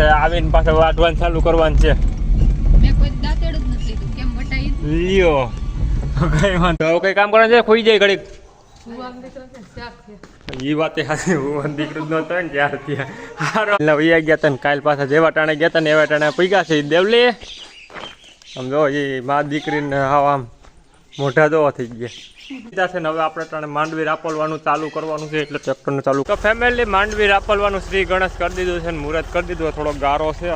આવીને પાછા વાટવાનું ચાલુ કરવાનું છે. મેં કોઈ દાંતેડું જ નથી લીધું. કેમ વટાઈ લ્યો કઈ વાંધો કઈ કામ કરવાનું છે. ખોઈ જાય ઘડીક ઈ વાતે હાથે હું દીકરું જ નતો ને ત્યારથી એટલે વૈયા ગયા હતા ને કાલ પાછા જેવા ટાણે ગયા હતા ને એવા ટાણે પૈગા છે દેવલી. આમ જો એ મા દીકરીને હાવ આમ મોઢા જોવા થઈ ગયા છે ને. હવે આપણે ટાણે માંડવી રાપલવાનું ચાલુ કરવાનું છે એટલે ટ્રેક્ટરનું ચાલુ. તો ફેમિલી માંડવી રાપલવાનું શ્રી ગણેશ કરી દીધું છે ને મુહૂર્ત કરી દીધું. થોડો ગારો છે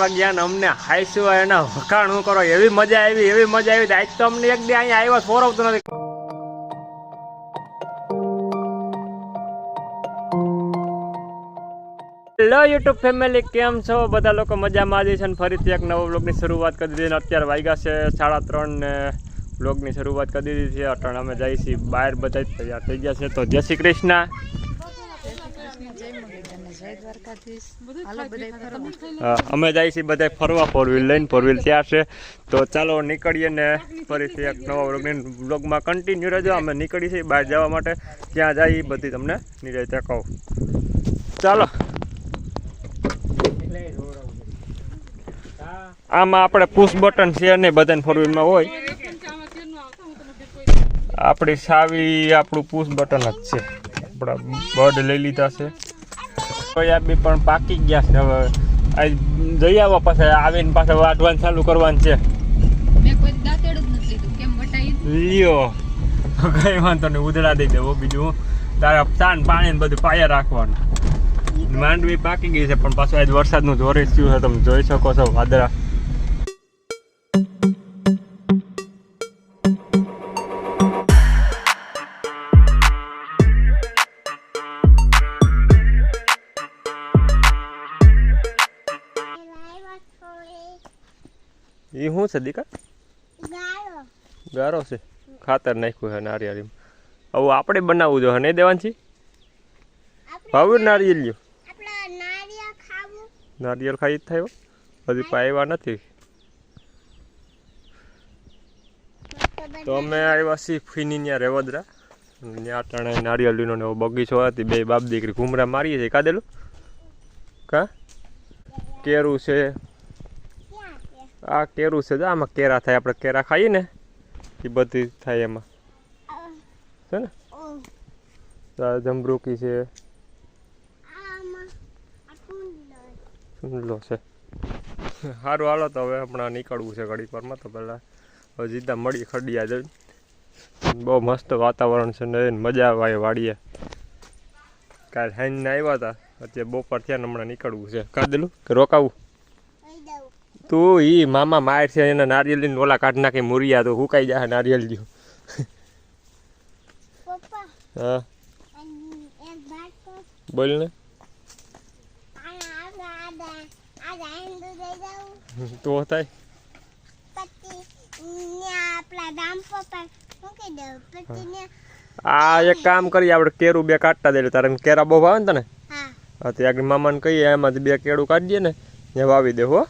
વાગ્યા ને અમને હાઈસુ એના વખાણ શું કરો એવી મજા આવી આજ તો અમને એક દી અહીંયા આવ્યા ફોરવતું નથી. હેલો યુટ્યુબ ફેમિલી કેમ છો બધા લોકો મજામાં આવી છે ને ફરીથી એક નવો વ્લોગની શરૂઆત કરી દીધી. અત્યારે વાગ્યા છે 3:30 ને વ્લોગની શરૂઆત કરી દીધી છે. અટાણે અમે જઈએ છીએ બહાર બધા તૈયાર થઈ ગયા છે. તો જય શ્રી કૃષ્ણ. અમે જઈએ છીએ બધા ફરવા ફોર વ્હીલ લઈને. ફોર વ્હીલ ત્યાં છે તો ચાલો નીકળીએ ને ફરીથી એક નવા વ્લોગમાં કન્ટિન્યુ રહેજો. અમે નીકળીએ છીએ બહાર જવા માટે. ક્યાં જઈએ બધી તમને નિરાંતે કહું. ચાલો આમાં આપણે પુશ બટન છે ને બધાને ફોર વ્હીલમાં હોય. આપણી સાવી આપણું પુશ બટન જ છે. આપણા બર્ડ લઈ લીધા છે. સોયાબીન પણ પાકી ગયા છે. હવે જઈ આવવા પાછા આવીને પાછા વાટવાનું ચાલુ કરવાનું છે. મેં કોઈ દાંતેડું જ નથી લીધું. કેમ વટાઈ લ્યો કઈ વાંધો નહીં ઉધડા દઈ દેવો. બીજું તારા તાન પાણી ને બધું પાયા રાખવાનું. માંડવી પાકી ગઈ છે પણ પાછું આજ વરસાદનું જોરે થયું છે. તમે જોઈ શકો છો વાદળા. એ શું છે દીકા? ગારો છે. ખાતર નાખ્યું છે નારિયેળીમાં. હવે આપણે બનાવવું જોઈએ નહીં દેવાંશી? ભાવ્યું નારિયેળ લ્યો. નારિયેળ ખાઈ જ થાય હજી પાવ્યા નથી. તો અમે આવ્યા છીએ ફીની ત્યાં રેવદરા. ત્યાં ટાણે નારિયેળીનો ને એવો બગીચો હતી. બે બાપ દીકરી ઘૂમરા મારીએ છીએ. કાદેલું કા કેરું છે. આ કેરું છે. આમાં કેરા થાય. આપણે કેરા ખાઈએ ને એ બધી થાય એમાં છે ને. જમરૂકી છે. સુંદલો છે. સારું હાલો તો હવે હમણાં નીકળવું છે ઘડીક વારમાં. તો પહેલાં હવે સીધા મળી ખડિયા જઈ. બહુ મસ્ત વાતાવરણ છે ને મજા આવે વાડીએ. કાલ સાંજને આવ્યા હતા. અત્યારે બપોર થયા ને હમણાં નીકળવું છે. કાઢેલું કે રોકાવું? તું ઈ મામા માર છે એના નારિયેળ ઓલા કાઢ નાખી મુરિયા તો હુકાઈ જાય નારિયેળ જેવું. હા બોલ ને. તો થાય આ એક કામ કરીએ આપણે કેરું બે કાઢતા દઈએ. તારે કેરા બહુ ભાવે ને તને? હા તો આગળ મામાને કહીએ એમાંથી બે કેળું કાઢીએ ને એ વાવી દે. હો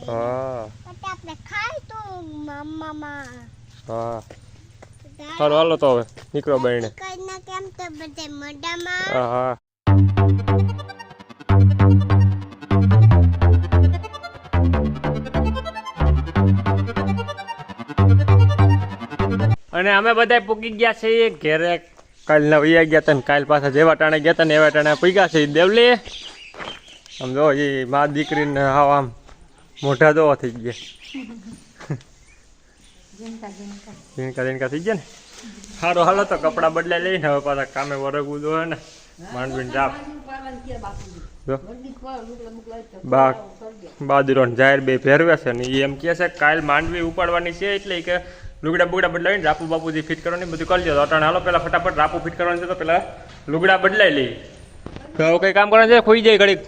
હા હા સારું હાલો તો હવે નીકળો બહેણે. હા હા અને અમે બધા પૂગી ગયા છીએ ઘેરે. કાલ વૈયા ગયા હતા ને કાલ પાછા જેવા ટાણે ગયા હતા ને એવા ટાણે પૈગા છે દેવલી. આમ જો એ મા દીકરીને હાવ આમ મોઢા જોવા થઈ ગયા. ઝીણકા થઈ ગયા ને. સારું હાલો તો કપડાં બદલાઈ લઈને હવે પાછા કામે વરગવું જોઈએ ને. માંડવીને ચાપ બાદુરો જાહેર બે ફેરવે છે ને. એ એમ કહે છે કાલ માંડવી ઉપાડવાની છે એટલે કે લુગડા બુગડા બદલાવીને રાપુ બાપુજી ફિટ કરવાની બધું કરી દો. અટાણે હાલો પેલા ફટાફટ રાપુ ફિટ કરવાનું છે તો પેલા લુગડા બદલાઈ લઈએ. તો કઈ કામ કરવાનું છે. ખોઈ જાય ઘડીક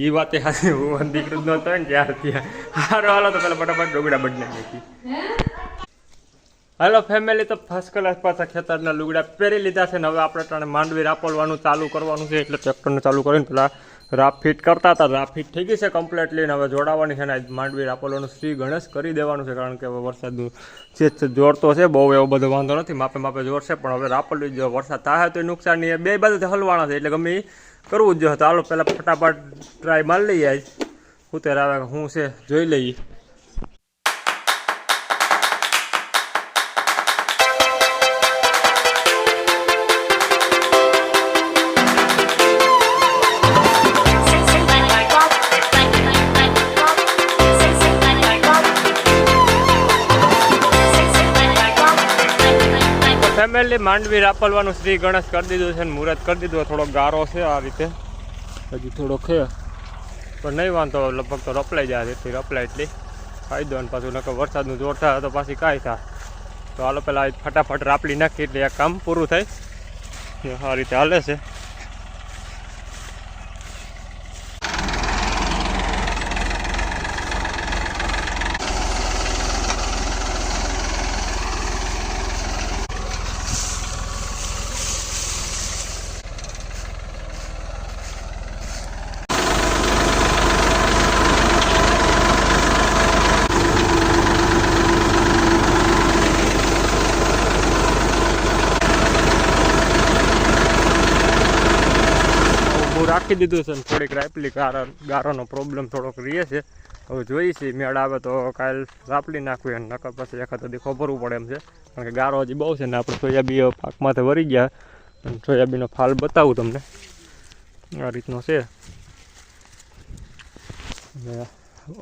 એ વાતે હાથે હું દીકરું જ નતો ને ત્યારથી સારું હાલો તો પેલા ફટાફટ લુગડા બદલાઈ નાખી. હાલો ફેમિલી તો ફર્સ્ટ ક્લાસ પાછા ખેતરના લુગડા પહેરી લીધા છે ને હવે આપણે ટાણે માંડવી રાપલવાનું ચાલુ કરવાનું છે એટલે ટ્રેક્ટરને ચાલુ કરીને પેલા રાફ ફિટ કરતા હતા. રાફ ફિટ થઈ ગઈ છે કમ્પ્લીટલી. હવે જોડાવાની છે ને માંડવી રાપોલોનું શ્રી ગણેશ કરી દેવાનું છે, કારણ કે હવે વરસાદનું છે જોડતો છે બહુ, એવો બધો વાંધો નથી, માપે માપે જોડશે. પણ હવે રાપોલી જો વરસાદ થાય તો નુકસાન નહીં, બે બાજુથી હલવાના છે, એટલે ગમે એ કરવું જ જોઈએ. તો હાલો પહેલાં ફટાફટ ટ્રાય મારી લઈએ, આજ ઉતેર આવે શું છે જોઈ લઈએ. ફેમિલી માંડવી રાપલવાનું શ્રી ગણેશ કરી દીધું છે ને મુહૂર્ત કરી દીધું. થોડો ગારો છે આ રીતે, હજી થોડો છે પણ નહીં વાંધો, લગભગ તો રપલાઈ જાય, જેથી રપલાય એટલી ફાયદો. અને પાછું નકર વરસાદનું જોર થાય તો પાછી કાંઈ થાય. તો હાલો પહેલાં ફટાફટ રાપલી નાખી એટલે એક કામ પૂરું થાય. આ રીતે હાલે છે. રાખી દીધું છે ને થોડીક રાપલી ગારોનો પ્રોબ્લેમ થોડોક રહે છે. હવે જોઈએ છીએ મેળ આવે તો કાલ રાપલી નાખવી, અને નકર પછી એકાદ દી ખબરવું પડે એમ છે, કારણ કે ગારો હજી બહુ છે ને. આપણે સોયાબીન પાકમાંથી વરી ગયા, અને સોયાબીનનો ફાલ બતાવું તમને. આ રીતનો છે,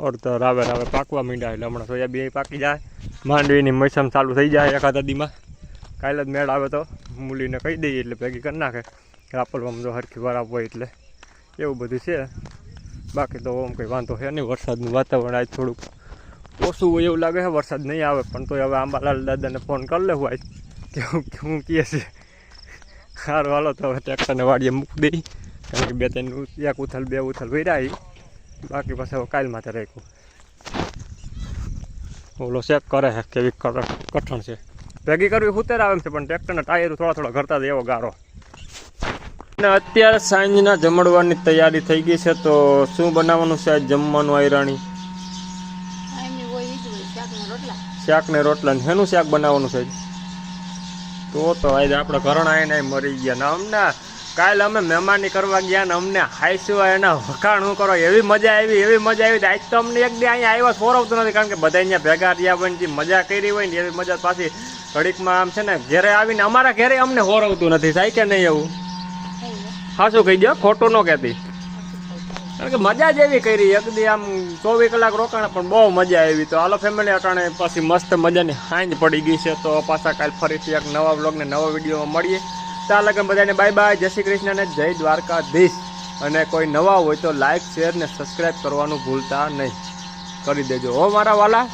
અડધો રાવે રાવે પાકવા માંડ્યા, એટલે હમણાં સોયાબીન પાકી જાય, માંડવીની મોસમ ચાલુ થઈ જાય એકાદ દીમાં. કાલે જ મેળ આવે તો મૂલીને કહી દઈએ એટલે ભેગી કરી નાખે. રાપલવામાં જો હરખી વાર હોય એટલે એવું બધું છે. બાકી તો આમ કંઈ વાંધો છે નહીં. વરસાદનું વાતાવરણ આજ થોડુંક ઓછું હોય એવું લાગે છે, વરસાદ નહીં આવે. પણ તો હવે આંબાલાલ દાદાને ફોન કરી લેવું આજ કે હું કહે છે. સારું હાલો તો હવે ટ્રેક્ટરને વાડીએ મૂકી દઈ, કારણ કે બે ત્રણ એક ઉથલ બે ઉથલ વૈરાઈ. બાકી પછી હવે કાલ માથે રાખ્યું. ઓલો ચેક કરે છે કેવી કઠણ છે. ભેગી કરવી ઉતેર આવે છે, પણ ટ્રેક્ટરના ટાયર થોડા થોડા ઘરતા એવો ગારો. અને અત્યારે સાંજના જમણવાની તૈયારી થઈ ગઈ છે. તો શું બનાવવાનું છે આજ જમવાનું આયરાણી? શાક ને રોટલા. ને શેનું શાક બનાવવાનું છે? તો આજે આપણે ઘરણા એને મરી ગયા ને. અમને કાલે અમે મહેમાની કરવા ગયા ને અમને હાઈસવા એના વખાણ શું કરો, એવી મજા આવી, એવી મજા આવી. આજ તો અમને એક દી અહીંયા આવ્યા સોરવતું નથી, કારણ કે બધા અહીંયા ભેગા રહ્યા હોય ને જે મજા કરી હોય ને એવી મજા પાછી ઘડીકમાં આમ છે ને ઘેરે આવીને અમારા ઘેરે અમને હોરવતું નથી. થાય કે નહીં એવું? હા શું કહી દો, ખોટું ન કહેતી, કારણ કે મજા જ એવી કરી. એક દી આમ 24 કલાક રોકાણા પણ બહુ મજા આવી. તો હાલો ફેમિલી અટાણે પછી મસ્ત મજાની સાંજ પડી ગઈ છે. તો પાછા કાલ ફરીથી એક નવા બ્લોગને નવા વિડીયોમાં મળીએ. ત્યાં લગન બધાને બાય બાય, જય શ્રી કૃષ્ણ ને જય દ્વારકાધીશ. અને કોઈ નવા હોય તો લાઇક શેર ને સબસ્ક્રાઈબ કરવાનું ભૂલતા નહીં, કરી દેજો હો મારા વાલા.